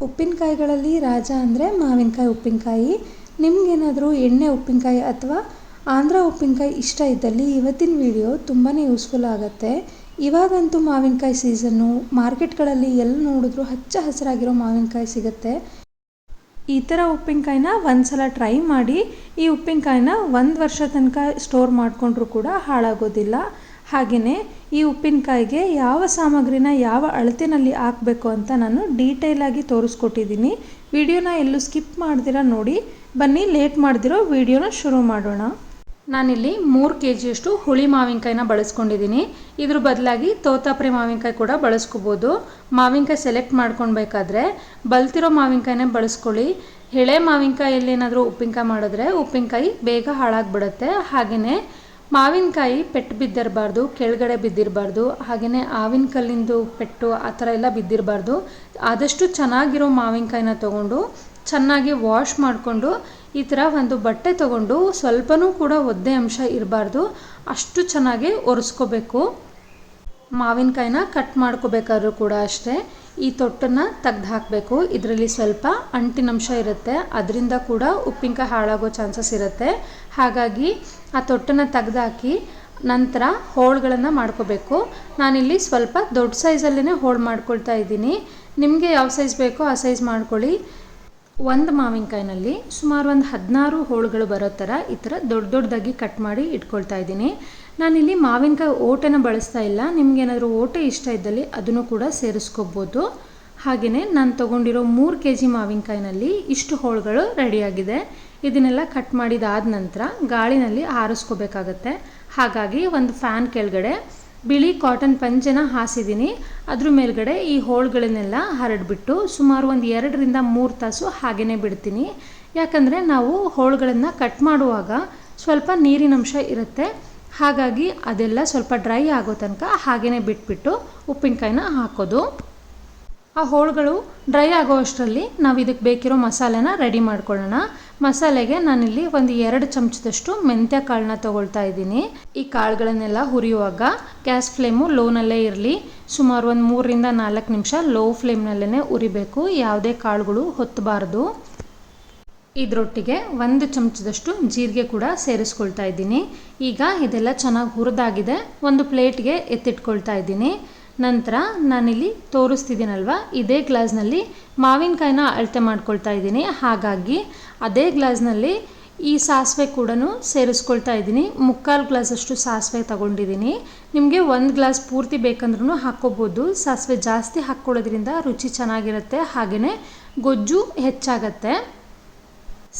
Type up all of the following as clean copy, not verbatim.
ಉಪ್ಪಿನಕಾಯಿಗಳಲ್ಲಿ ರಾಜ ಅಂದರೆ ಮಾವಿನಕಾಯಿ ಉಪ್ಪಿನಕಾಯಿ. ನಿಮಗೇನಾದರೂ ಎಣ್ಣೆ ಉಪ್ಪಿನಕಾಯಿ ಅಥವಾ ಆಂಧ್ರ ಉಪ್ಪಿನಕಾಯಿ ಇಷ್ಟ ಇದ್ದಲ್ಲಿ ಇವತ್ತಿನ ವಿಡಿಯೋ ತುಂಬಾ ಯೂಸ್ಫುಲ್ ಆಗುತ್ತೆ. ಇವಾಗಂತೂ ಮಾವಿನಕಾಯಿ ಸೀಸನ್ನು, ಮಾರ್ಕೆಟ್ಗಳಲ್ಲಿ ಎಲ್ಲಿ ನೋಡಿದ್ರೂ ಹಚ್ಚ ಹಸಿರಾಗಿರೋ ಮಾವಿನಕಾಯಿ ಸಿಗುತ್ತೆ. ಈ ಥರ ಉಪ್ಪಿನಕಾಯಿನ ಒಂದು ಸಲ ಟ್ರೈ ಮಾಡಿ. ಈ ಉಪ್ಪಿನಕಾಯಿನ 1 ವರ್ಷ ತನಕ ಸ್ಟೋರ್ ಮಾಡಿಕೊಂಡ್ರೂ ಕೂಡ ಹಾಳಾಗೋದಿಲ್ಲ. ಹಾಗೆಯೇ ಈ ಉಪ್ಪಿನಕಾಯಿಗೆ ಯಾವ ಸಾಮಗ್ರಿನ ಯಾವ ಅಳತೆನಲ್ಲಿ ಹಾಕಬೇಕು ಅಂತ ನಾನು ಡೀಟೇಲಾಗಿ ತೋರಿಸ್ಕೊಟ್ಟಿದ್ದೀನಿ. ವಿಡಿಯೋನ ಎಲ್ಲೂ ಸ್ಕಿಪ್ ಮಾಡ್ದಿರ ನೋಡಿ. ಬನ್ನಿ ಲೇಟ್ ಮಾಡ್ದಿರೋ ವಿಡಿಯೋನ ಶುರು ಮಾಡೋಣ. ನಾನಿಲ್ಲಿ 3 kgಯಷ್ಟು ಹುಳಿ ಮಾವಿನಕಾಯಿನ ಬಳಸ್ಕೊಂಡಿದ್ದೀನಿ. ಇದ್ರ ಬದಲಾಗಿ ತೋತಾಪುರಿ ಮಾವಿನಕಾಯಿ ಕೂಡ ಬಳಸ್ಕೋಬೋದು. ಮಾವಿನಕಾಯಿ ಸೆಲೆಕ್ಟ್ ಮಾಡ್ಕೊಳ್ಬೇಕಾದ್ರೆ ಬಲ್ತಿರೋ ಮಾವಿನಕಾಯಿನೇ ಬಳಸ್ಕೊಳ್ಳಿ. ಎಳೆ ಮಾವಿನಕಾಯಲ್ಲಿ ಏನಾದರೂ ಉಪ್ಪಿನಕಾಯಿ ಮಾಡಿದ್ರೆ ಉಪ್ಪಿನಕಾಯಿ ಬೇಗ ಹಾಳಾಗಿಬಿಡುತ್ತೆ. ಹಾಗೆಯೇ ಮಾವಿನಕಾಯಿ ಪೆಟ್ಟು ಬಿದ್ದಿರಬಾರ್ದು, ಕೆಳಗಡೆ ಬಿದ್ದಿರಬಾರ್ದು. ಹಾಗೆಯೇ ಆವಿನ ಕಲ್ಲಿಂದು ಪೆಟ್ಟು ಆ ಥರ ಎಲ್ಲ ಬಿದ್ದಿರಬಾರ್ದು. ಆದಷ್ಟು ಚೆನ್ನಾಗಿರೋ ಮಾವಿನಕಾಯಿನ ತೊಗೊಂಡು ಚೆನ್ನಾಗಿ ವಾಶ್ ಮಾಡಿಕೊಂಡು ಈ ಥರ ಒಂದು ಬಟ್ಟೆ ತೊಗೊಂಡು ಸ್ವಲ್ಪನೂ ಕೂಡ ಒದ್ದೆ ಅಂಶ ಇರಬಾರ್ದು, ಅಷ್ಟು ಚೆನ್ನಾಗಿ ಒರೆಸ್ಕೋಬೇಕು. ಮಾವಿನಕಾಯಿನ ಕಟ್ ಮಾಡ್ಕೋಬೇಕಾದ್ರೂ ಕೂಡ ಅಷ್ಟೇ ಈ ತೊಟ್ಟನ್ನು ತೆಗ್ದು ಹಾಕಬೇಕು. ಇದರಲ್ಲಿ ಸ್ವಲ್ಪ ಅಂಟಿನಂಶ ಇರುತ್ತೆ, ಅದರಿಂದ ಕೂಡ ಉಪ್ಪಿನಕಾಯಿ ಹಾಳಾಗೋ ಚಾನ್ಸಸ್ ಇರುತ್ತೆ. ಹಾಗಾಗಿ ಆ ತೊಟ್ಟನ್ನು ತೆಗ್ದಾಕಿ ನಂತರ ಹೋಳುಗಳನ್ನು ಮಾಡ್ಕೋಬೇಕು. ನಾನಿಲ್ಲಿ ಸ್ವಲ್ಪ ದೊಡ್ಡ ಸೈಜಲ್ಲೇ ಹೋಳು ಮಾಡ್ಕೊಳ್ತಾ ಇದ್ದೀನಿ. ನಿಮಗೆ ಯಾವ ಸೈಜ್ ಬೇಕೋ ಆ ಸೈಜ್ ಮಾಡ್ಕೊಳ್ಳಿ. ಒಂದು ಮಾವಿನಕಾಯಿನಲ್ಲಿ ಸುಮಾರು ಒಂದು 16 ಹೋಳುಗಳು ಬರೋ ಥರ ಈ ಥರ ದೊಡ್ಡದಾಗಿ ಕಟ್ ಮಾಡಿ ಇಟ್ಕೊಳ್ತಾ ಇದ್ದೀನಿ. ನಾನಿಲ್ಲಿ ಮಾವಿನಕಾಯಿ ಓಟೆನ ಬಳಸ್ತಾ ಇಲ್ಲ. ನಿಮಗೇನಾದರೂ ಓಟೆ ಇಷ್ಟ ಇದ್ದಲ್ಲಿ ಅದನ್ನು ಕೂಡ ಸೇರಿಸ್ಕೋಬೋದು. ಹಾಗೆಯೇ ನಾನು ತೊಗೊಂಡಿರೋ 3 kg ಮಾವಿನಕಾಯಿನಲ್ಲಿ ಇಷ್ಟು ಹೋಳುಗಳು ರೆಡಿಯಾಗಿದೆ. ಇದನ್ನೆಲ್ಲ ಕಟ್ ಮಾಡಿದಾದ ನಂತರ ಗಾಳಿನಲ್ಲಿ ಆರಿಸ್ಕೋಬೇಕಾಗತ್ತೆ. ಹಾಗಾಗಿ ಒಂದು ಫ್ಯಾನ್ ಕೆಳಗಡೆ ಬಿಳಿ ಕಾಟನ್ ಪಂಚೆನ ಹಾಸಿದ್ದೀನಿ. ಅದ್ರ ಮೇಲ್ಗಡೆ ಈ ಹೋಳುಗಳನ್ನೆಲ್ಲ ಹರಡ್ಬಿಟ್ಟು ಸುಮಾರು ಒಂದು 2 ರಿಂದ 3 ತಾಸು ಹಾಗೇ ಬಿಡ್ತೀನಿ. ಯಾಕಂದರೆ ನಾವು ಹೋಳುಗಳನ್ನು ಕಟ್ ಮಾಡುವಾಗ ಸ್ವಲ್ಪ ನೀರಿನಂಶ ಇರುತ್ತೆ. ಹಾಗಾಗಿ ಅದೆಲ್ಲ ಸ್ವಲ್ಪ ಡ್ರೈ ಆಗೋ ತನಕ ಹಾಗೇ ಬಿಟ್ಬಿಟ್ಟು ಉಪ್ಪಿನಕಾಯಿನ ಹಾಕೋದು. ಆ ಹೋಳುಗಳು ಡ್ರೈ ಆಗೋ ಅಷ್ಟರಲ್ಲಿ ನಾವು ಇದಕ್ಕೆ ಬೇಕಿರೋ ಮಸಾಲೆನ ರೆಡಿ ಮಾಡ್ಕೊಳ್ಳೋಣ. ಮಸಾಲೆಗೆ ನಾನಿಲ್ಲಿ ಒಂದು 2 ಚಮಚದಷ್ಟು ಮೆಂತ್ಯ ಕಾಳನ್ನ ತೊಗೊಳ್ತಾ ಇದ್ದೀನಿ. ಈ ಕಾಳುಗಳನ್ನೆಲ್ಲ ಹುರಿಯುವಾಗ ಗ್ಯಾಸ್ ಫ್ಲೇಮು ಲೋನಲ್ಲೇ ಇರಲಿ. ಸುಮಾರು ಒಂದು 3 ರಿಂದ 4 ನಿಮಿಷ ಲೋ ಫ್ಲೇಮ್ನಲ್ಲೇ ಉರಿಬೇಕು. ಯಾವುದೇ ಕಾಳುಗಳು ಹೊತ್ತಬಾರ್ದು. ಇದರೊಟ್ಟಿಗೆ 1 ಚಮಚದಷ್ಟು ಜೀರಿಗೆ ಕೂಡ ಸೇರಿಸ್ಕೊಳ್ತಾ ಇದ್ದೀನಿ. ಈಗ ಇದೆಲ್ಲ ಚೆನ್ನಾಗಿ ಹುರಿದಾಗಿದೆ. ಒಂದು ಪ್ಲೇಟ್ಗೆ ಎತ್ತಿಟ್ಕೊಳ್ತಾ ಇದ್ದೀನಿ. ನಂತರ ನಾನಿಲ್ಲಿ ತೋರಿಸ್ತಿದ್ದೀನಲ್ವ, ಇದೇ ಗ್ಲಾಸ್ನಲ್ಲಿ ಮಾವಿನಕಾಯಿನ ಅಳತೆ ಮಾಡ್ಕೊಳ್ತಾ ಇದ್ದೀನಿ. ಹಾಗಾಗಿ ಅದೇ ಗ್ಲಾಸ್ನಲ್ಲಿ ಈ ಸಾಸಿವೆ ಕೂಡ ಸೇರಿಸ್ಕೊಳ್ತಾ ಇದ್ದೀನಿ. 3/4 ಗ್ಲಾಸಷ್ಟು ಸಾಸಿವೆ ತಗೊಂಡಿದ್ದೀನಿ. ನಿಮಗೆ 1 ಗ್ಲಾಸ್ ಪೂರ್ತಿ ಬೇಕಂದ್ರೂ ಹಾಕ್ಕೋಬೋದು. ಸಾಸಿವೆ ಜಾಸ್ತಿ ಹಾಕ್ಕೊಳ್ಳೋದ್ರಿಂದ ರುಚಿ ಚೆನ್ನಾಗಿರುತ್ತೆ, ಹಾಗೆಯೇ ಗೊಜ್ಜು ಹೆಚ್ಚಾಗತ್ತೆ.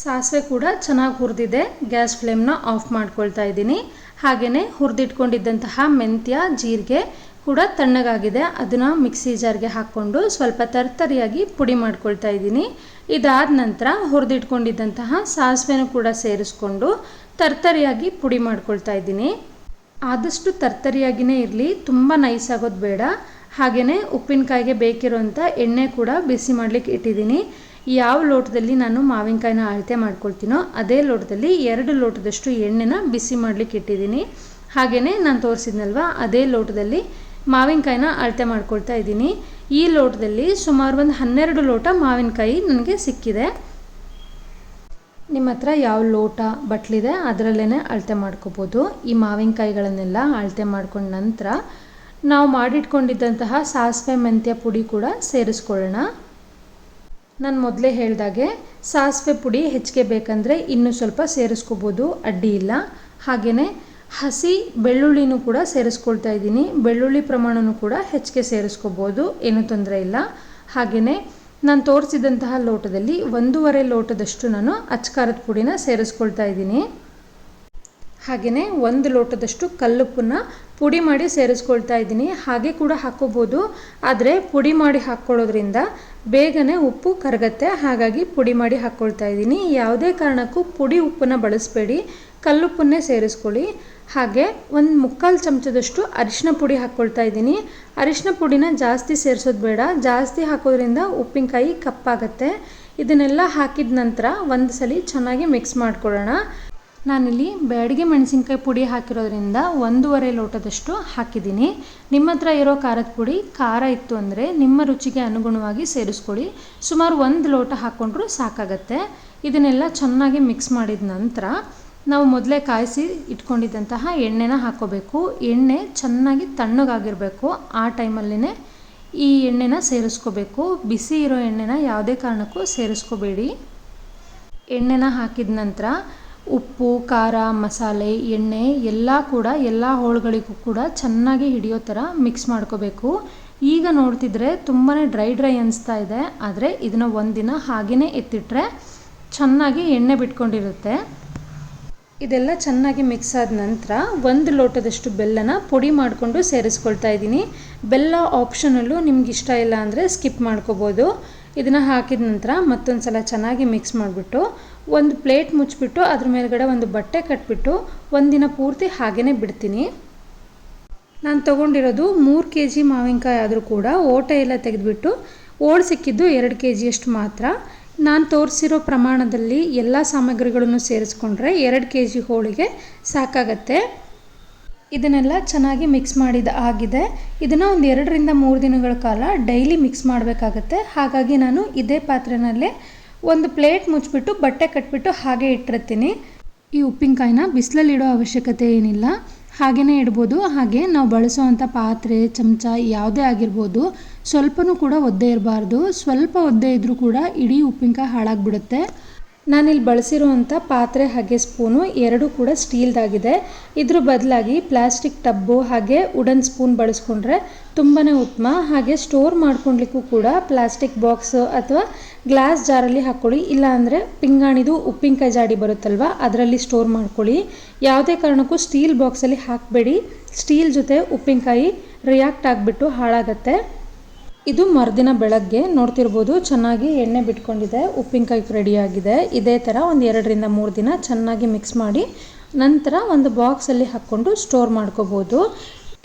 ಸಾಸಿವೆ ಕೂಡ ಚೆನ್ನಾಗಿ ಹುರಿದಿದೆ. ಗ್ಯಾಸ್ ಫ್ಲೇಮ್ನ ಆಫ್ ಮಾಡ್ಕೊಳ್ತಾ ಇದ್ದೀನಿ. ಹಾಗೆಯೇ ಹುರಿದಿಟ್ಕೊಂಡಿದ್ದಂತಹ ಮೆಂತ್ಯ ಜೀರಿಗೆ ಕೂಡ ತಣ್ಣಗಾಗಿದೆ. ಅದನ್ನು ಮಿಕ್ಸಿ ಜಾರ್ಗೆ ಹಾಕ್ಕೊಂಡು ಸ್ವಲ್ಪ ತರ್ತರಿಯಾಗಿ ಪುಡಿ ಮಾಡ್ಕೊಳ್ತಾ ಇದ್ದೀನಿ. ಇದಾದ ನಂತರ ಹುರಿದಿಟ್ಕೊಂಡಿದ್ದಂತಹ ಸಾಸಿವೆನೂ ಕೂಡ ಸೇರಿಸ್ಕೊಂಡು ತರ್ತರಿಯಾಗಿ ಪುಡಿ ಮಾಡ್ಕೊಳ್ತಾ ಇದ್ದೀನಿ. ಆದಷ್ಟು ತರ್ತರಿಯಾಗಿಯೇ ಇರಲಿ, ತುಂಬ ನೈಸ್ ಆಗೋದು ಬೇಡ. ಹಾಗೆಯೇ ಉಪ್ಪಿನಕಾಯಿಗೆ ಬೇಕಿರೋಂಥ ಎಣ್ಣೆ ಕೂಡ ಬಿಸಿ ಮಾಡಲಿಕ್ಕೆ ಇಟ್ಟಿದ್ದೀನಿ. ಯಾವ ಲೋಟದಲ್ಲಿ ನಾನು ಮಾವಿನಕಾಯಿನ ಅಳತೆ ಮಾಡ್ಕೊಳ್ತೀನೋ ಅದೇ ಲೋಟದಲ್ಲಿ 2 ಲೋಟದಷ್ಟು ಎಣ್ಣೆನ ಬಿಸಿ ಮಾಡಲಿಕ್ಕೆ ಇಟ್ಟಿದ್ದೀನಿ. ಹಾಗೆಯೇ ನಾನು ತೋರಿಸಿದ್ನಲ್ವ ಅದೇ ಲೋಟದಲ್ಲಿ ಮಾವಿನಕಾಯಿನ ಅಳತೆ ಮಾಡ್ಕೊಳ್ತಾ ಇದ್ದೀನಿ. ಈ ಲೋಟದಲ್ಲಿ ಸುಮಾರು ಒಂದು 12 ಲೋಟ ಮಾವಿನಕಾಯಿ ನನಗೆ ಸಿಕ್ಕಿದೆ. ನಿಮ್ಮ ಹತ್ರ ಯಾವ ಲೋಟ ಬಟ್ಲಿದೆ ಅದರಲ್ಲೇ ಅಳತೆ ಮಾಡ್ಕೋಬೋದು. ಈ ಮಾವಿನಕಾಯಿಗಳನ್ನೆಲ್ಲ ಅಳತೆ ಮಾಡ್ಕೊಂಡ ನಂತರ ನಾವು ಮಾಡಿಟ್ಕೊಂಡಿದ್ದಂತಹ ಸಾಸಿವೆ ಮೆಂತ್ಯ ಪುಡಿ ಕೂಡ ಸೇರಿಸ್ಕೊಳ್ಳೋಣ. ನಾನು ಮೊದಲೇ ಹೇಳಿದಾಗೆ ಸಾಸಿವೆ ಪುಡಿ ಹೆಚ್ಚಿಗೆ ಬೇಕಂದರೆ ಇನ್ನೂ ಸ್ವಲ್ಪ ಸೇರಿಸ್ಕೋಬೋದು, ಅಡ್ಡಿ ಇಲ್ಲ. ಹಾಗೆಯೇ ಹಸಿ ಬೆಳ್ಳುಳ್ಳಿನೂ ಕೂಡ ಸೇರಿಸ್ಕೊಳ್ತಾ ಇದ್ದೀನಿ. ಬೆಳ್ಳುಳ್ಳಿ ಪ್ರಮಾಣನೂ ಕೂಡ ಹೆಚ್ಚಿಗೆ ಸೇರಿಸ್ಕೋಬೋದು, ಏನೂ ತೊಂದರೆ ಇಲ್ಲ. ಹಾಗೆಯೇ ನಾನು ತೋರಿಸಿದಂತಹ ಲೋಟದಲ್ಲಿ 1.5 ಲೋಟದಷ್ಟು ನಾನು ಅಚ್ಕಾರದ ಪುಡಿನ ಸೇರಿಸ್ಕೊಳ್ತಾ ಇದ್ದೀನಿ. ಹಾಗೆಯೇ 1 ಲೋಟದಷ್ಟು ಕಲ್ಲುಪ್ಪನ್ನು ಪುಡಿ ಮಾಡಿ ಸೇರಿಸ್ಕೊಳ್ತಾ ಇದ್ದೀನಿ. ಹಾಗೆ ಕೂಡ ಹಾಕ್ಕೋಬೋದು, ಆದರೆ ಪುಡಿ ಮಾಡಿ ಹಾಕ್ಕೊಳ್ಳೋದ್ರಿಂದ ಬೇಗನೆ ಉಪ್ಪು ಕರಗತ್ತೆ. ಹಾಗಾಗಿ ಪುಡಿ ಮಾಡಿ ಹಾಕ್ಕೊಳ್ತಾ ಇದ್ದೀನಿ. ಯಾವುದೇ ಕಾರಣಕ್ಕೂ ಪುಡಿ ಉಪ್ಪನ್ನು ಬಳಸಬೇಡಿ, ಕಲ್ಲುಪ್ಪನ್ನೇ ಸೇರಿಸ್ಕೊಳ್ಳಿ. ಹಾಗೆ 1/4 ಚಮಚದಷ್ಟು ಅರಿಶಿನ ಪುಡಿ ಹಾಕ್ಕೊಳ್ತಾ ಇದ್ದೀನಿ. ಅರಿಶಿನ ಪುಡಿನ ಜಾಸ್ತಿ ಸೇರಿಸೋದು ಬೇಡ, ಜಾಸ್ತಿ ಹಾಕೋದ್ರಿಂದ ಉಪ್ಪಿನಕಾಯಿ ಕಪ್ಪಾಗತ್ತೆ. ಇದನ್ನೆಲ್ಲ ಹಾಕಿದ ನಂತರ ಒಂದು ಸಲ ಚೆನ್ನಾಗಿ ಮಿಕ್ಸ್ ಮಾಡ್ಕೊಳ್ಳೋಣ. ನಾನಿಲ್ಲಿ ಬ್ಯಾಡಗಿ ಮೆಣಸಿನ್ಕಾಯಿ ಪುಡಿ ಹಾಕಿರೋದ್ರಿಂದ 1.5 ಲೋಟದಷ್ಟು ಹಾಕಿದ್ದೀನಿ. ನಿಮ್ಮ ಹತ್ರ ಇರೋ ಖಾರದ ಪುಡಿ ಖಾರ ಇತ್ತು ಅಂದರೆ ನಿಮ್ಮ ರುಚಿಗೆ ಅನುಗುಣವಾಗಿ ಸೇರಿಸ್ಕೊಳ್ಳಿ. ಸುಮಾರು 1 ಲೋಟ ಹಾಕ್ಕೊಂಡ್ರೂ ಸಾಕಾಗತ್ತೆ. ಇದನ್ನೆಲ್ಲ ಚೆನ್ನಾಗಿ ಮಿಕ್ಸ್ ಮಾಡಿದ ನಂತರ ನಾವು ಮೊದಲೇ ಕಾಯಿಸಿ ಇಟ್ಕೊಂಡಿದ್ದಂತಹ ಎಣ್ಣೆನ ಹಾಕ್ಕೋಬೇಕು. ಎಣ್ಣೆ ಚೆನ್ನಾಗಿ ತಣ್ಣಗಾಗಿರಬೇಕು. ಆ ಟೈಮಲ್ಲಿನೇ ಈ ಎಣ್ಣೆನ ಸೇರಿಸ್ಕೋಬೇಕು. ಬಿಸಿ ಇರೋ ಎಣ್ಣೆನ ಯಾವುದೇ ಕಾರಣಕ್ಕೂ ಸೇರಿಸ್ಕೋಬೇಡಿ. ಎಣ್ಣೆನ ಹಾಕಿದ ನಂತರ ಉಪ್ಪು, ಖಾರ, ಮಸಾಲೆ, ಎಣ್ಣೆ ಎಲ್ಲ ಹೋಳುಗಳಿಗೂ ಕೂಡ ಚೆನ್ನಾಗಿ ಹಿಡಿಯೋ ಥರ ಮಿಕ್ಸ್ ಮಾಡ್ಕೋಬೇಕು. ಈಗ ನೋಡ್ತಿದ್ರೆ ತುಂಬಾ ಡ್ರೈ ಅನಿಸ್ತಾ ಇದೆ. ಆದರೆ ಇದನ್ನು ಒಂದಿನ ಹಾಗೆಯೇ ಎತ್ತಿಟ್ರೆ ಚೆನ್ನಾಗಿ ಎಣ್ಣೆ ಬಿಟ್ಕೊಂಡಿರುತ್ತೆ. ಇದೆಲ್ಲ ಚೆನ್ನಾಗಿ ಮಿಕ್ಸ್ ಆದ ನಂತರ 1 ಲೋಟದಷ್ಟು ಬೆಲ್ಲನ ಪುಡಿ ಮಾಡಿಕೊಂಡು ಸೇರಿಸ್ಕೊಳ್ತಾ ಇದ್ದೀನಿ. ಬೆಲ್ಲ ಆಪ್ಷನಲ್ಲು, ನಿಮ್ಗೆ ಇಷ್ಟ ಇಲ್ಲ ಅಂದರೆ ಸ್ಕಿಪ್ ಮಾಡ್ಕೋಬೋದು. ಇದನ್ನು ಹಾಕಿದ ನಂತರ ಮತ್ತೊಂದು ಸಲ ಚೆನ್ನಾಗಿ ಮಿಕ್ಸ್ ಮಾಡಿಬಿಟ್ಟು ಒಂದು ಪ್ಲೇಟ್ ಮುಚ್ಚಿಬಿಟ್ಟು ಅದ್ರ ಮೇಲ್ಗಡೆ ಒಂದು ಬಟ್ಟೆ ಕಟ್ಬಿಟ್ಟು ಒಂದಿನ ಪೂರ್ತಿ ಹಾಗೇ ಬಿಡ್ತೀನಿ. ನಾನು ತೊಗೊಂಡಿರೋದು 3 kg ಮಾವಿನಕಾಯಿ ಆದರೂ ಕೂಡ ಓಟೆ ಎಲ್ಲ ತೆಗೆದುಬಿಟ್ಟು ಓಡ್ ಸಿಕ್ಕಿದ್ದು 2 kg ಮಾತ್ರ. ನಾನು ತೋರಿಸಿರೋ ಪ್ರಮಾಣದಲ್ಲಿ ಎಲ್ಲ ಸಾಮಗ್ರಿಗಳನ್ನು ಸೇರಿಸ್ಕೊಂಡ್ರೆ 2 kg ಹೋಳಿಗೆ ಸಾಕಾಗತ್ತೆ. ಇದನ್ನೆಲ್ಲ ಚೆನ್ನಾಗಿ ಮಿಕ್ಸ್ ಆಗಿದೆ. ಇದನ್ನು ಒಂದು 2 ರಿಂದ 3 ದಿನಗಳ ಕಾಲ ಡೈಲಿ ಮಿಕ್ಸ್ ಮಾಡಬೇಕಾಗತ್ತೆ. ಹಾಗಾಗಿ ನಾನು ಇದೇ ಪಾತ್ರೆಯಲ್ಲೇ ಒಂದು ಪ್ಲೇಟ್ ಮುಚ್ಚಿಬಿಟ್ಟು ಬಟ್ಟೆ ಕಟ್ಬಿಟ್ಟು ಹಾಗೆ ಇಟ್ಟಿರ್ತೀನಿ. ಈ ಉಪ್ಪಿನಕಾಯಿನ ಬಿಸಿಲಲ್ಲಿ ಇಡೋ ಅವಶ್ಯಕತೆ ಏನಿಲ್ಲ, ಹಾಗೆಯೇ ಇಡ್ಬೋದು. ಹಾಗೆ ನಾವು ಬಳಸೋವಂಥ ಪಾತ್ರೆ, ಚಮಚ ಯಾವುದೇ ಆಗಿರ್ಬೋದು, ಸ್ವಲ್ಪನೂ ಕೂಡ ಒದ್ದೆ ಇರಬಾರ್ದು. ಸ್ವಲ್ಪ ಒದ್ದೆ ಇದ್ದರೂ ಕೂಡ ಇಡೀ ಉಪ್ಪಿನಕಾಯಿ ಹಾಳಾಗಿಬಿಡುತ್ತೆ. ನಾನಿಲ್ಲಿ ಬಳಸಿರುವಂಥ ಪಾತ್ರೆ ಹಾಗೆ ಸ್ಪೂನು 2 ಕೂಡ ಸ್ಟೀಲ್ದಾಗಿದೆ. ಇದ್ರ ಬದಲಾಗಿ ಪ್ಲಾಸ್ಟಿಕ್ ಟಬ್ಬು ಹಾಗೆ ವುಡನ್ ಸ್ಪೂನ್ ಬಳಸ್ಕೊಂಡ್ರೆ ತುಂಬಾ ಉತ್ತಮ. ಹಾಗೆ ಸ್ಟೋರ್ ಮಾಡ್ಕೊಳ್ಲಿಕ್ಕೂ ಕೂಡ ಪ್ಲಾಸ್ಟಿಕ್ ಬಾಕ್ಸ್ ಅಥವಾ ಗ್ಲಾಸ್ ಜಾರಲ್ಲಿ ಹಾಕ್ಕೊಳ್ಳಿ. ಇಲ್ಲಾಂದರೆ ಪಿಂಗಾಣಿದು ಉಪ್ಪಿನಕಾಯಿ ಜಾಡಿ ಬರುತ್ತಲ್ವ, ಅದರಲ್ಲಿ ಸ್ಟೋರ್ ಮಾಡ್ಕೊಳ್ಳಿ. ಯಾವುದೇ ಕಾರಣಕ್ಕೂ ಸ್ಟೀಲ್ ಬಾಕ್ಸಲ್ಲಿ ಹಾಕಬೇಡಿ. ಸ್ಟೀಲ್ ಜೊತೆ ಉಪ್ಪಿನಕಾಯಿ ರಿಯಾಕ್ಟ್ ಆಗಿಬಿಟ್ಟು ಹಾಳಾಗತ್ತೆ. ಇದು ಮರುದಿನ ಬೆಳಗ್ಗೆ ನೋಡ್ತಿರ್ಬೋದು ಚೆನ್ನಾಗಿ ಎಣ್ಣೆ ಬಿಟ್ಕೊಂಡಿದೆ, ಉಪ್ಪಿನಕಾಯಿ ರೆಡಿಯಾಗಿದೆ. ಇದೇ ಥರ ಒಂದು 2 ರಿಂದ 3 ದಿನ ಚೆನ್ನಾಗಿ ಮಿಕ್ಸ್ ಮಾಡಿ ನಂತರ ಒಂದು ಬಾಕ್ಸಲ್ಲಿ ಹಾಕ್ಕೊಂಡು ಸ್ಟೋರ್ ಮಾಡ್ಕೋಬೋದು.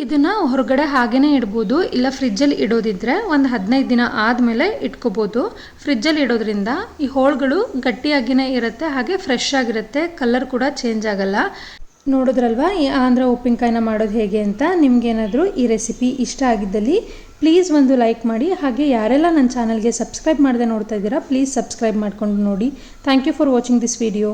ಇದನ್ನು ಹೊರಗಡೆ ಹಾಗೇ ಇಡ್ಬೋದು, ಇಲ್ಲ ಫ್ರಿಜ್ಜಲ್ಲಿ ಇಡೋದಿದ್ರೆ ಒಂದು 15 ದಿನ ಆದಮೇಲೆ ಇಟ್ಕೋಬೋದು. ಫ್ರಿಜ್ಜಲ್ಲಿ ಇಡೋದ್ರಿಂದ ಈ ಹೋಳುಗಳು ಗಟ್ಟಿಯಾಗಿಯೇ ಇರುತ್ತೆ, ಹಾಗೆ ಫ್ರೆಶ್ ಆಗಿರುತ್ತೆ, ಕಲರ್ ಕೂಡ ಚೇಂಜ್ ಆಗಲ್ಲ. ನೋಡಿದ್ರಲ್ವಾ ಈ ಆಂಧ್ರ ಉಪ್ಪಿನಕಾಯಿನ ಮಾಡೋದು ಹೇಗೆ ಅಂತ. ನಿಮಗೇನಾದರೂ ಈ ರೆಸಿಪಿ ಇಷ್ಟ ಆಗಿದ್ದಲ್ಲಿ ಪ್ಲೀಸ್ ಒಂದು ಲೈಕ್ ಮಾಡಿ. ಹಾಗೆ ಯಾರೆಲ್ಲ ನನ್ನ ಚಾನಲ್ಗೆ ಸಬ್ಸ್ಕ್ರೈಬ್ ಮಾಡದೆ ನೋಡ್ತಾ ಇದ್ದೀರಾ ಪ್ಲೀಸ್ ಸಬ್ಸ್ಕ್ರೈಬ್ ಮಾಡ್ಕೊಂಡು ನೋಡಿ. Thank you for watching this video.